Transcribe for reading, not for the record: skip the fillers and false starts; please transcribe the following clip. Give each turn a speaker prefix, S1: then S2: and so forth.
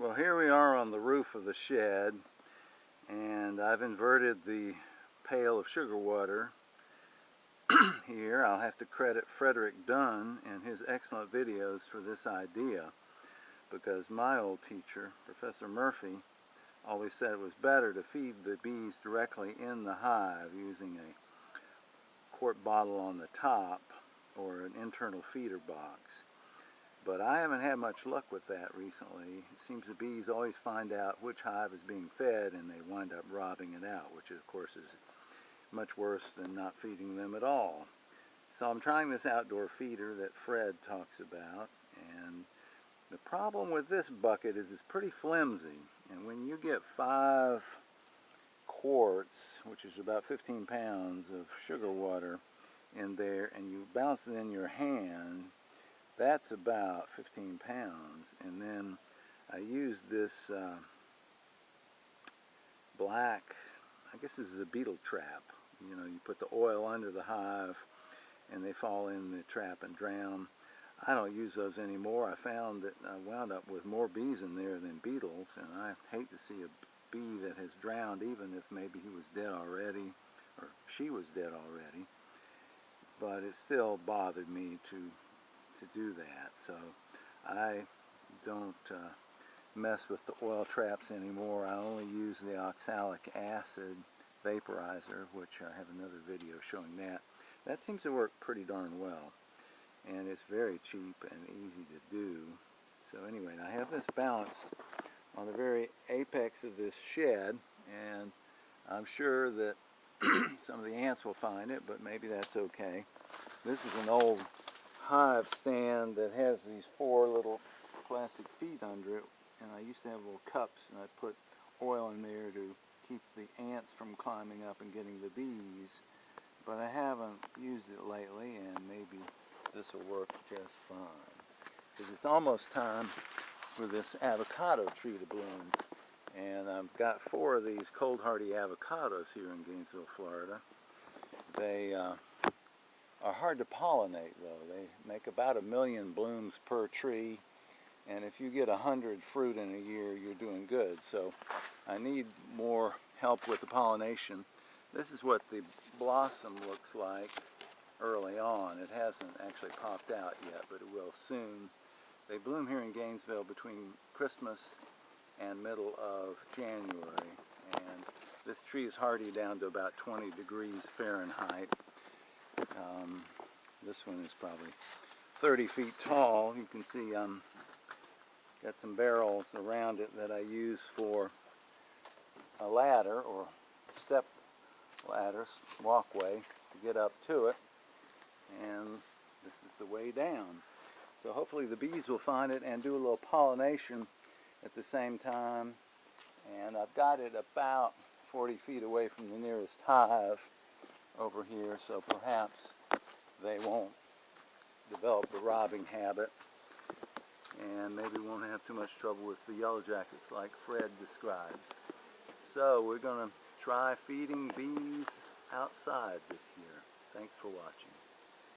S1: Well, here we are on the roof of the shed, and I've inverted the pail of sugar water here. I'll have to credit Frederick Dunn and his excellent videos for this idea, because my old teacher, Professor Murphy, always said it was better to feed the bees directly in the hive using a quart bottle on the top or an internal feeder box. But I haven't had much luck with that recently. It seems the bees always find out which hive is being fed and they wind up robbing it out, which of course is much worse than not feeding them at all. So I'm trying this outdoor feeder that Fred talks about, and the problem with this bucket is it's pretty flimsy, and when you get 5 quarts, which is about 15 pounds of sugar water in there, and you bounce it in your hand, that's about 15 pounds. And then I use this black, I guess this is a beetle trap. You know, you put the oil under the hive and they fall in the trap and drown. I don't use those anymore. I found that I wound up with more bees in there than beetles, and I hate to see a bee that has drowned, even if maybe he was dead already or she was dead already. But it still bothered me to do that, so I don't mess with the oil traps anymore. I only use the oxalic acid vaporizer, which I have another video showing that. That seems to work pretty darn well, and it's very cheap and easy to do. So anyway, I have this balanced on the very apex of this shed, and I'm sure that some of the ants will find it, but maybe that's okay. This is an old hive stand that has these 4 little plastic feet under it, and I used to have little cups, and I put oil in there to keep the ants from climbing up and getting the bees, but I haven't used it lately, and maybe this will work just fine, because it's almost time for this avocado tree to bloom. And I've got 4 of these cold hardy avocados here in Gainesville, Florida. They are hard to pollinate, though. They make about 1 million blooms per tree, and if you get 100 fruit in a year, you're doing good. So I need more help with the pollination. This is what the blossom looks like early on. It hasn't actually popped out yet, but it will soon. They bloom here in Gainesville between Christmas and middle of January, and this tree is hardy down to about 20 degrees Fahrenheit. This one is probably 30 feet tall. You can see got some barrels around it that I use for a ladder or step ladder, walkway to get up to it, and this is the way down. So hopefully the bees will find it and do a little pollination at the same time. And I've got it about 40 feet away from the nearest hive over here, so perhaps they won't develop the robbing habit, and maybe won't have too much trouble with the yellow jackets like Fred describes. So we're going to try feeding bees outside this year. Thanks for watching.